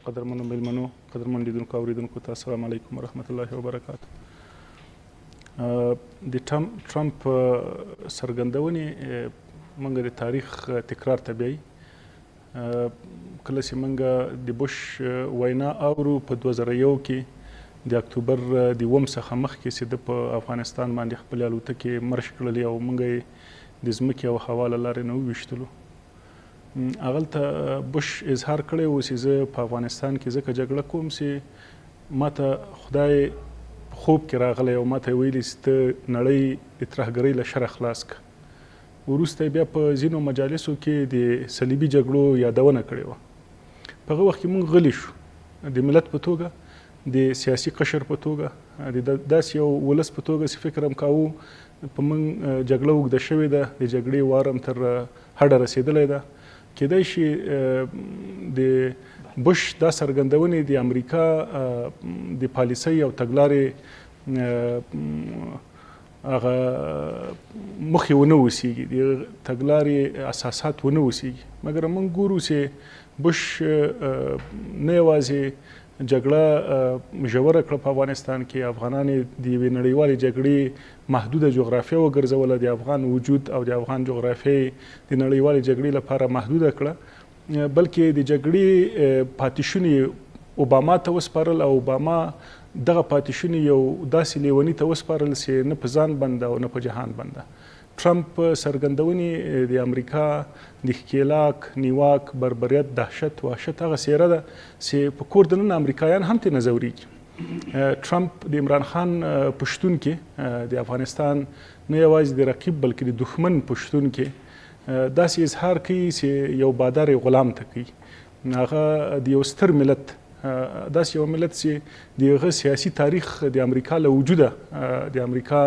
قدرمنو میلمنو، قدرمن لیدونکو اوریدونکو ته السلام علیکم ورحمت الله وبرکاته. د ټرمپ څرګندونې موږ د تاریخ تکرار ته بیایي. کله چې موږ د بوش وینا اورو په 2001 کې د اکتوبر د 1 څخه مخکې چې د په افغانستان باندې خپلې الوتکې مرش کړلې او موږ یې د ځمکې او هوا له لارې نه وویشتلو. هغلته بوش اظهار کړی و چې زه په افغانستان کې ځکه جګړه کوم چې ماته خدای خوب کې راغلی او ماته یې ویلي چې ته نړۍ د ترهګرۍ له شره خلاص کړه. وروسته بیا په ځینو مجالسو کې د صلیبي جګړو یادونه کړې وه. په هغه وخت کې موږ غلي شو د ملت په توګه، د سیاسي قشر په توګه، د داسې یو ولس په توګه چې فکر هم کاوه په موږ جګړه اوږده شوې ده، د جګړې وار هم تر هډه رسېدلی ده. کېدای شي د بوش دا څرګندونې د امریکا د پالیسۍ او تګلارې هغه مخې ونه اوسېږي، د تګلارې اساسات ونه اوسېږي. مګر موږ ګورو چې بوش نه یوازې جګړه ژوره کړه په افغانستان کې، افغانان د یوې نړیوالې جګړې محدوده جغرافیه وګرځوله، د افغان وجود او د افغان جغرافیه د نړیوالې جګړې لپاره محدوده کړه، بلکې د جګړې پاتې اوباما ته وسپارل او اوباما دغه پاتې شونې یو داسې لیوني ته وسپارل چې نه په ځان بنده او نه په جهان بنده. ټرمپ څرګندونې د امریکا د ښکېلاک، نیواک، بربریت، دهشت، وحشت هغه څیره ده چې په کور دننه امریکایان هم ترې نه ځورېږي. ټرمپ د عمران خان په شتون کې د افغانستان نه یوازې د رقیب بلکې د دښمن په شتون کې داسې اظهار کوي چې یو بادار یې غلام ته کوي. هغه د یو ستر ملت، داسې یو ملت چې د هغه سیاسي تاریخ د امریکا له وجوده، د امریکا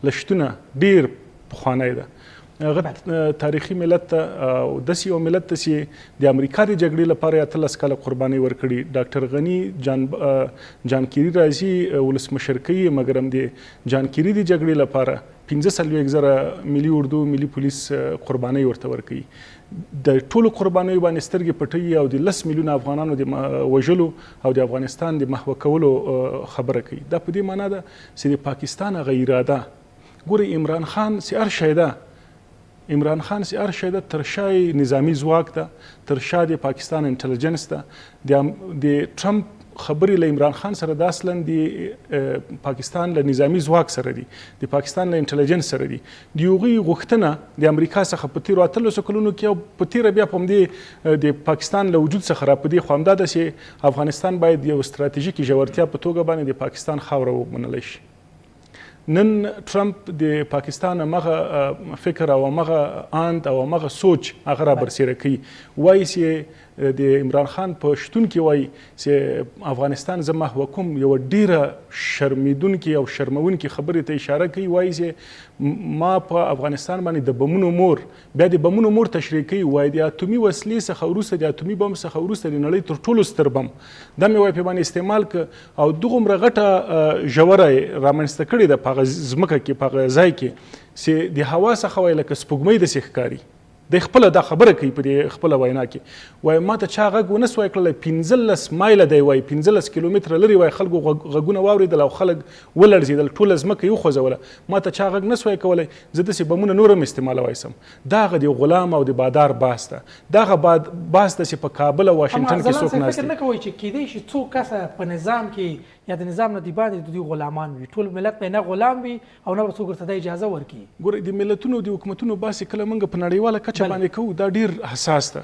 له شتونه ډېر پخوانی ده. هغه تاریخي ملت ته او داسې یو ملت ته چې د امریکا د جګړې لپاره 18 کاله قربانۍ ورکړي. ډاکټر غني جان کیري راځي ولسمشر کوي، مګر هم د جان کیري د جګړې لپاره 45,000 ملي اردو، ملي پولیس قربانۍ ورته ورکوي. د ټولو قربانیو باندې سترګې پټوي او د 10 میلیونه افغانانو د وژلو او د افغانستان د محوه کولو خبره کوي. دا په دې معنا ده چې د پاکستان هغه اراده، ګورئ عمران خان چې هر شی ده، عمران خان چې هر شی ده، تر شا نظامی ځواک ده، تر شا د پاکستان انټلیجنس ده. د ټرمپ خبرې له عمران خان سره د اصلا د پاکستان له نظامی ځواک سره دي، د پاکستان له انټلیجنس سره دي. د هغوی غوښتنه د امریکا څخه په تیرو 18 کلونو کې او په تیره بیا په همدې د پاکستان له وجود څخه را په دې خوا همدا ده چې افغانستان باید یو ستراتیژیکي ژورتیا په توګه باندې د پاکستان خاوره ومنلی شي. نن ټرمپ د پاکستان همغه فکر او همغه اند او همغه سوچ هغه را برسېره کوي. وایي چې د عمران خان په شتون کې وایي چې افغانستان زه محوه کوم، یوه ډیره شرمېدونکې او شرمونکې خبرې ته اشاره کوي. وایي چې ما په افغانستان باندې د بمونو مور، بیا د بمونو مور تشریح کوي، وایي د اتومي وسلې څخه وروسته، د اتومي بم څخه وروسته د نړۍ تر ټولو ستر بم دا مې وایي په باندې استعمال کړ او دغومره غټه ژوره یې رامنځته کړې ده په هغه ځمکه کې، په هغه ځای کې چې د هوا څخه وایي لکه سپوږمۍ داسې ښکاري. د خپله دا خبره کوي په دې خپله وینا کې. وایي ما ته چا غږ ونه سوای کړلی، 15 مایله دی، وایي 15 کیلومتره لرې، وایي خلکو غږونه واورېدل او خلک ولړزېدل، ټوله ځمکه یې وخوځوله. ما ته چا غږ نه سوای کولی، زه داسې بمونه نور هم استعمالولی سم. دا هغه د غلام او د بادار باس ده، دا هغه باس ده چې په کابل او واشنګټن کې څوک ناست دي. فکر نه کوئ چې کیدای شي څو کسه په نظام کې یا د نظام نه د باندې د دوی غلامان وي، ټول ملت به نه غلام وي او نه به څوک ورته د اجازه ورکړي. ګورئ د ملتونو د حکومتونو باسې کله موږ په نړیواله کچه باندې کوو دا ډېر حساس ده.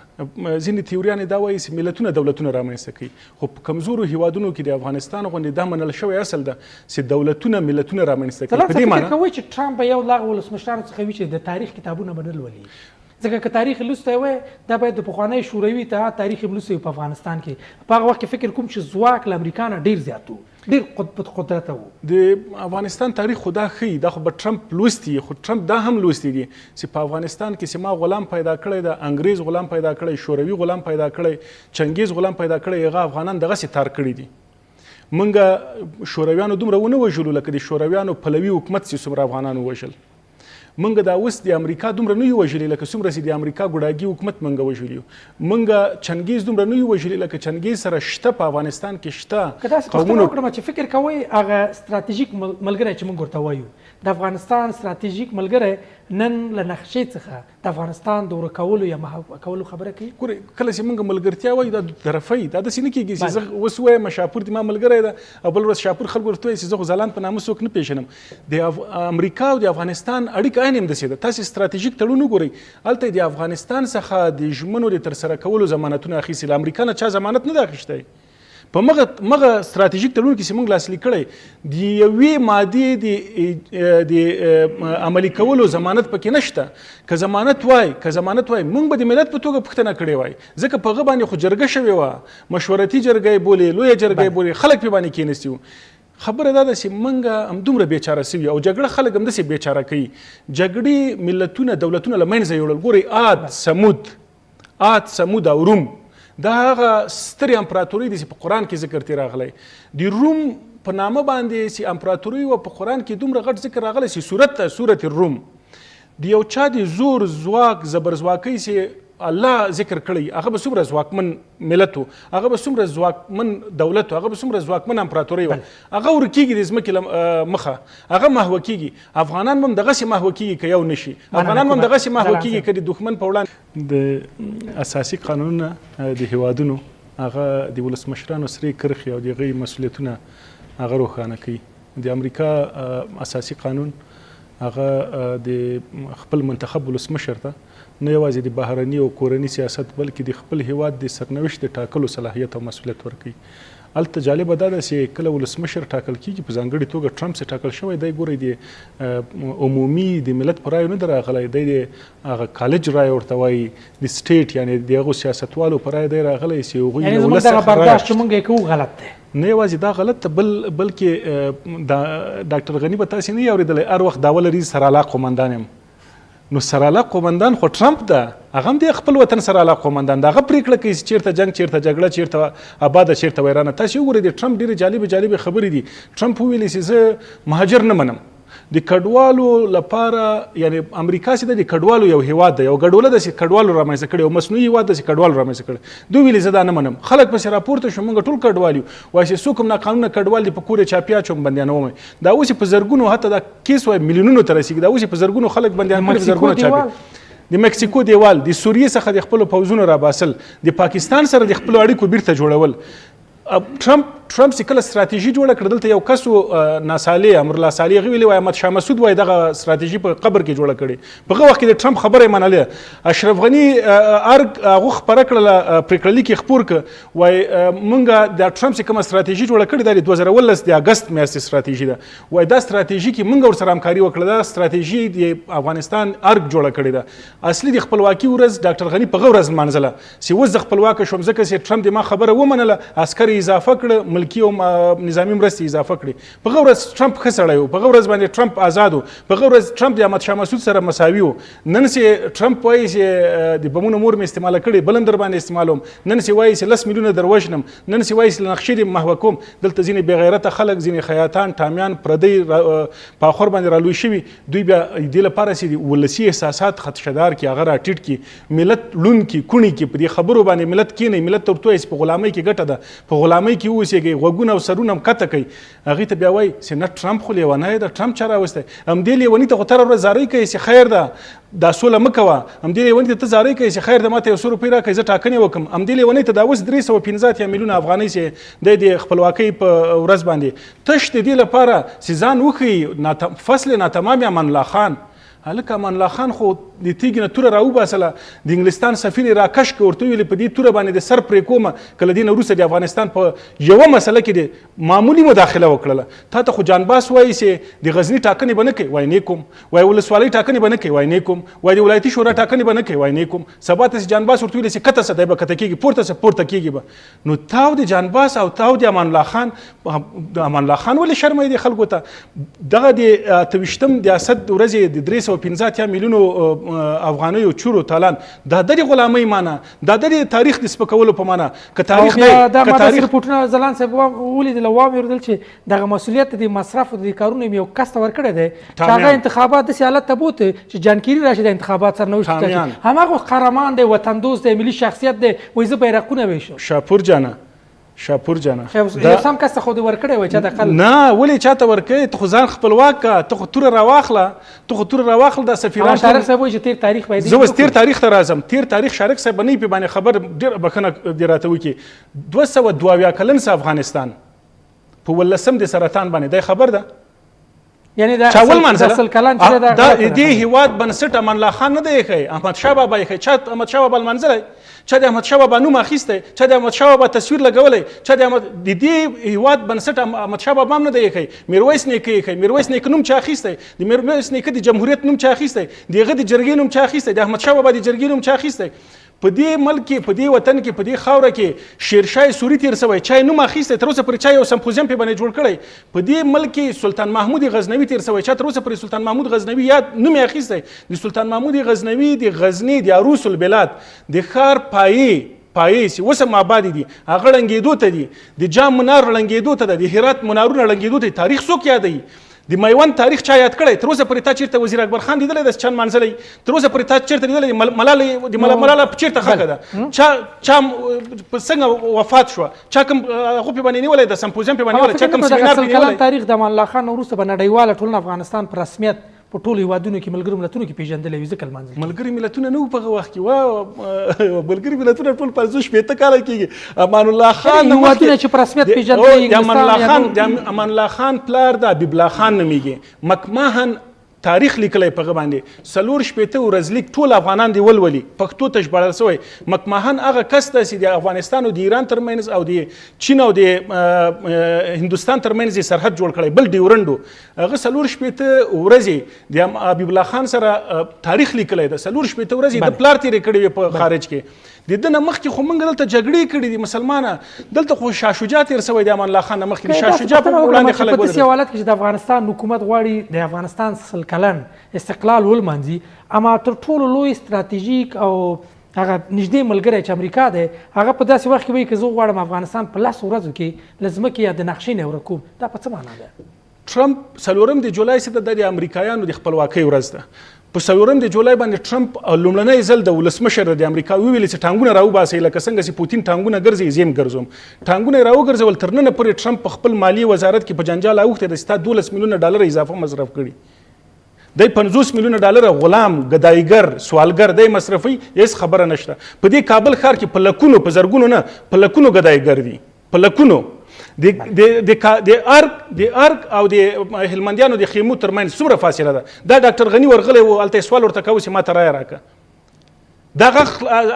ځینې تیوریانې دا وایي چې ملتونه دولتونه رامنځته کوي، خو په کمزورو هیوادونو کې د افغانستان غوندې دا منل شوی اصل ده چې دولتونه ملتونه رامنځته کوي. په دې معنی فکر کوئ چې ټرمپ به یو له هغو ولسمشرانو څخه وي چې د تاریخ کتابونه به نه لولي؟ ځکه که تاریخ لوستی وای دا باید د پخوانی شوروي اتحاد تاریخ یې لوستی په افغانستان کې. په هغه وخت کې فکر کوم چې ځواک له امریکا نه ډېر زیات و، ډېر قدرت و. د افغانستان تاریخ خو دا ښیي، دا خو به ټرمپ لوستی، خو ټرمپ دا هم لوستی دي چې په افغانستان کې چې ما غلام پیدا کړی ده، انګریز غلام پیدا کړی، شوروي غلام پیدا کړی، چنګیز غلام پیدا کړی، هغه افغانان دغسې تار کړي دي. موږ شورویانو دومره ونه وژلو لکه د شورویانو پلوي حکومت چې څومره افغانان ووژل. منګه دا اوس د امریکا دومره نه یو وژلي لکه څومره چې د امریکا ګوډاګي حکومت منګه وژلي منګه چنګیز دومره نه یو وژلي لکه چنګیز سره شته په افغانستان کې شته که تاسو پوښتنه وکړم چې فکر کوئ هغه ستراتیژیک ملګری چې موږ ورته وایو د افغانستان ستراتیژیک ملګری نن له نقشې څخه د افغانستان د ورکولو یا محو کولو خبره کوي ګورئ کله چې موږ ملګرتیا وایو دا طرفی دا داسې نه کېږي چې زه اوس وایم شاپور د ما ملګری ده او بل ورځ شاپور خلکو ورته وایي چې زه خو ځلان په نامه څوک نه پېژنم د امریکا او د افغانستان اړیکه عین همداسې ده تاسې ستراتیژیک تړون وګورئ هلته د افغانستان څخه د ژمنو د ترسره کولو ضمانتونه اخیستي له امریکا نه چا ضمانت نه ده اخیستی په مغه ستراتیژیک تړون کې چې موږ لاسلیک کړی د یوې مادې د عملي کولو ضمانت پکې نشته که ضمانت وای موږ به د ملت په توګه پوښتنه کړې وای ځکه په هغه باندې خو جرګه شوې وه مشورتي جرګه یې بولې لویه جرګه یې بولې خلک پې باندې کېناستي وو خبره دا ده چې موږ همدومره بیچاره سوي او جګړه خلک همداسې بیچاره کوي جګړې ملتونه دولتونه له منځه یوړل ګورئ عاد سمود او روم دا هغه سترې امپراتوري دي چې په قرآن کې ذکر ترې راغلی د روم په نامه باندې چې امپراتوري وه په قرآن کې دومره غټ ذکر راغلی چې سورت الروم د یو چا د زور ځواک زبرځواکۍ چې الله ذکر کړی هغه به څومره ځواکمن ملت و هغه به څومره ځواکمن دولت و هغه به څومره ځواکمن امپراتوري وه هغه ورکېږي د ځمکې مخه هغه محوه کېږي افغانان هم دغسې محوه کېږي که یو نه شي افغانان هم دغسې محوه کېږي که د دښمن په وړاندې د اساسي قانونونه د هیوادونو هغه د ولسمشرانو سرې کرښې او د هغوی مسؤلیتونه هغه روښانه کوي د امریکا اساسي قانون هغه د خپل منتخب ولسمشر ته نه یوازې د بهرني او کورني سیاست بلکې د خپل هیواد د سرنوشت د ټاکلو صلاحیت او مسؤلیت ورکوي هلته جالبه دا ده چې کله ولسمشر ټاکل کېږي په ځانګړې توګه ټرمپ چې ټاکل شوی دی ګورئ د عمومي د ملت په رایو نه ده راغلی دی د هغه کالج رای ورته وایي د سټیټ یعنې د هغو سیاستوالو په رای دی راغلی چې هغوی یعنې زموږ دغه برداشت چې موږ یې کوو غلط دی نه یوازې دا غلط ته بلکې ډاکټر غني به تاسې نه اورېدلی هر وخت داول ریز سرعلاق قومندان یم نو سرعلاق قومندان خو ټرمپ ده هغه هم د خپل وطن سرعلاق قومندان ده هغه پرېکړه کوي چې چېرته جنګ چېرته جګړه چېرته آباده چېرته ویرانه تاسې وګورئ د ټرمپ ډېرې جالبې خبرې دي ټرمپ وویلې چې زه مهاجر نه منم د کډوالو لپاره یعنې امریکا چې د کډوالو یو هیواد دی یو ګډوله ده چې کډوالو رامنځته کړی او مصنوعي هیواد ده چې کډوالو رامنځته کړی دوی ویلې زه دا نه منم خلک پسې راپورته شو موږ ټول کډوال یو وایي چې څوک هم ناقانونه کډوال دي په کور یې چاپیا چوم بندیانوم دا اوس په زرګونو حتی دا کیس وایي میلیونونو ته رسېږي دا اوس په زرګونو خلک بندیان کړي په زرګونو چاپیا د مکسیکو دیوال د سوریې څخه د خپلو پوځونو راباسل د پاکستان سره د خپلو اړیکو بیرته جوړول ټرمپ چې کله ستراتیژي جوړه کړه دلته یو کس ناسالي امرالله صالح هغه ویلي وایي احمد شاه مسعود وایي دغه ستراتیژي په قبر کې جوړه کړې په هغه وخت کې د ټرمپ خبره یې منلې اشرف غني ارګ هغه خپره کړله پریکړه لیک یې خپور کړه وایي موږ د ټرمپ چې کومه ستراتیژي جوړه کړې ده د 2019 د اګست میاشتې ستراتیژي ده وایي دا ستراتیژي کې موږ ورسره همکاري وکړه دا ستراتیژي د افغانستان ارګ جوړه کړې ده اصلي د خپلواکي ورځ ډاکټر غني په هغه ورځ لمانځله چې اوس زه خپلواکه شوم ځکه چې ټرمپ د ما خبره ومنله عسکر اضافه کړه ملکي او نظامی مرستې اضافه کړي په هغه ورځ ټرمپ ښه سړی و په هغه ورځ باندې ټرمپ آزاد و په هغه ورځ ټرمپ د احمد شاه مسعود سره مساوي و نن چې ټرمپ وایي چې د بمونو مور مې استعماله کړې بل هم در باندې استعمالوم نن چې وایي چې 10 میلیونه در وژنم نن چې وایي چې نقشې دې محوه کوم دلته ځینې بې غیرته خلک ځینې خیاطان ټامیان پردی په اخور باندې رالوی شوي دوی بیا دې لپاره چې د ولسي احساسات خدشدار کړي هغه راټیټ کړي ملت لون کړي کوڼي کړي په دې خبرو باندې ملت کښېنوي ملت ته ورته وایي چې په غلامۍ کې ګټه ده په غلامۍ کې واوسېږئ غوږونه او سرونه هم کته کوي هغې ته بیا وایي چې نه ټرمپ خو لیونی ده ټرمپ چا راوستی همدې لیوني ته خو تر ورځ زارۍ کوي چې خیر ده دا سوله مه کوه همدې لیوني ته ته زارۍ کوي چې خیر ده ما ته 100 روپۍ راکړئ زه ټاکنې وکړم همدې لیوني ته دا اوس 315 میلیونه افغانۍ چې دی د خپلواکۍ په ورځ باندې تش د دې لپاره چې ځان وښیي فصل ناتمام امان الله خان هلکه امان الله خان خو د تیږې نه توره راوباسله د انګلستان سفیر یې راکش کړ ورته ویلې په دې توره باندې د سر پرې کومه کله دې نه وروسته د افغانستان په یوه مسله کې د معمولي مداخله وکړله تا ته خو جانباس وایي چې د غزني ټاکنې به نه کوي وایي نه کوم وایي ولسوالۍ ټاکنې به نه کوي وایي نه کوم وایي د ولایتي شورا ټاکنې به نه کوي وایي نه کوم سبا ته چې جانباس ورته ویلې چې کته څه دی به کته کېږي پورته څه پورته کېږي به نو تاو د جانباس او تاو د امان الله خان د امان الله خان ولې شرموي دي خلکو ته دغه د 28 د اسد ورځې د 315 میلیونو افغانیو چورو تالان دا د غلامۍ معنا دا د تاریخ د سپکولو په معنا که تاریخ دا ما د رپورټونو ځلان صاحب ولیدل واورېدل چې دغه مسؤلیت د مصرف د کارونو یو کس ته ورکړی دی چې هغه انتخابات داسې حالت ته بوته چې جانکیري راشي د انتخابات سرنوشت ټاکي هماغه قهرمان دی وطن دوست دی ملي شخصیت دی وایي زه بیرغونه ویشم شاپور جانه یو سم کس ته خو دې ورکړی وای چې د خلک نه ولې چاته ورکړی ته خو ځان خپلواک کا ته خو توره راواخله د سفیران شارق صاحب وایي چې تیر تاریخ باید زه اوس تیر تاریخ ته راځم تیر تاریخ شارق صاحب نه په باندې خبر ډېر بخښنه دې راته وکړي 222 کلن افغانستان په 18 د سرطان باندې دی خبر ده یعنی دا اصل کلان چې دا دې هیواد بنسټ امان الله خان نه دی ایښی احمد شاه بابا ایښی چا احمد شاه بابا لمانځلی چا د احمد شاه بابا نوم اخیستی چا د احمد شاه بابا تصویر لګولی چا د دې هیواد بنسټ احمد شاه بابا هم نه دی ایښی میرویس نیکه ایښی میرویس نیکه نوم چا اخیستی د میرویس نیکه د جمهوریت نوم چا اخیستی د هغه د جرګې نوم چا اخیستی د احمد شاه بابا د جرګې نوم چا اخیستی په دې ملک کې په دې وطن کې په دې خاوره کې شیرشاه سوري تیر سوی چا نوم اخیستی تر اوسه پورې چا یو سمپوزیم په باندې جوړ کړی په دې ملک کې سلطان محمود غزنوي تیر سوی چا تر اوسه پورې سلطان محمود غزنوي یاد نوم اخیستی د سلطان محمود غزنوي د غزنی د عروس البلاد د ښار پایې چې اوس هم آباد دي هغه ړنګېدو ته دي د جام منار ړنګېدو ته ده د هرات منارونه ړنګېدو ته تاریخ څوک یادوي د میوند تاریخ چا یاد کړی تر اوسه پورې تا چیرته وزیر اکبر خان لیدلی ده چند مانځلی تر اوسه پورې تا چیرته لیدلی ملاله چیرته خښه ده چا څنګه وفات شوه چا کوم هغو پې باندې نیولی د سمپوزیم پې باندې نیولی چا کوم سمینار پې نیولی تاریخ د امان الله خان وروسته په نړیواله ټولنه افغانستان په رسمیت په ټولو هیوادونو کې ملګرو ملتونو کې پیژندلی وي ځکه لمانځل ملګري ملتونه نه وو په هغه وخت کې ملګري ملتونه ټول 5 کاله کېږي امان الله خان هیوادونه چې په رسمیت پیژندلی د امان الله خان پلار د حبیب الله خان نومیږي مکماهن تاریخ لیکلی په هغه باندې 4 ورځ لیک ټول افغانان دی ولولي پښتو ته ژباړل سوی مکماهن هغه کس دی چې د افغانستان او د ایران ترمنځ او د چین او د هندوستان ترمنځ سرحد جوړ کړی بل ډیورنډو هغه 4 ورځې د حبیب الله خان سره تاریخ لیکلی ده 4 ورځې د پلار تیرې کړې وې په خارج کې د دې نه مخکې خو موږ دلته جګړې کړې دي مسلمانه دلته خو شاه شجاع تیر سوی د امان الله خان نه مخکې شاه شجاع په وړاندې خلک په داسې حالت کې چې د افغانستان حکومت غواړي د افغانستان 100 کلن استقلال ولمانځي اما تر ټولو لوی استراتیژیک او هغه نږدې ملګری چې امریکا دی هغه په داسې وخت کې وایي که زه غواړم افغانستان په 10 ورځو کې له ځمکې یا د نقشې نه ورکوم دا په څه معنا ده ټرمپ 4 د جولای څخه د امریکایانو د خپلواکۍ ورځ ده په 4 د جولای باندې ټرمپ لومړنی ځل د ولسمشر د امریکا ویلي چې ټانګونه راوباسي لکه څنګه چې پوتین ټانګونه ګرځي زم ګرځوم ټانګونه راوګرځول تر نن پورې ټرمپ په خپل مالی وزارت کې په جنجال اوخته د 12 میلیونه ډالر اضافه مصرف کړي د 50 میلیونه ډالر غلام ګدایګر سوالګر د مصرفي هیڅ خبره نشته په دې کابل ښار کې په لکونو په زرګونو نه په لکونو ګدایګر دي په لکونو د ارګ او د هلمندیانو د خیمو ترمنځ څومره فاصله ده دا ډاکټر غنی ورغلی و هلته سوال ورته کوي چې ما ته رایه راکړه دغه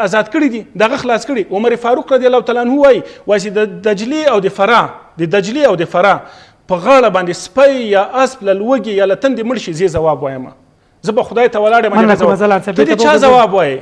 آزاد کړي دي دغه خلاص کړي عمر فاروق رضی الله تعالی عنه وایي چې د دجلي او د فرا په غاړه باندې سپی یا اسب لوږي یا لتندې مړ شي زه ځواب وایم زه به خدای ته ولاړ یم ته چا ځواب وایي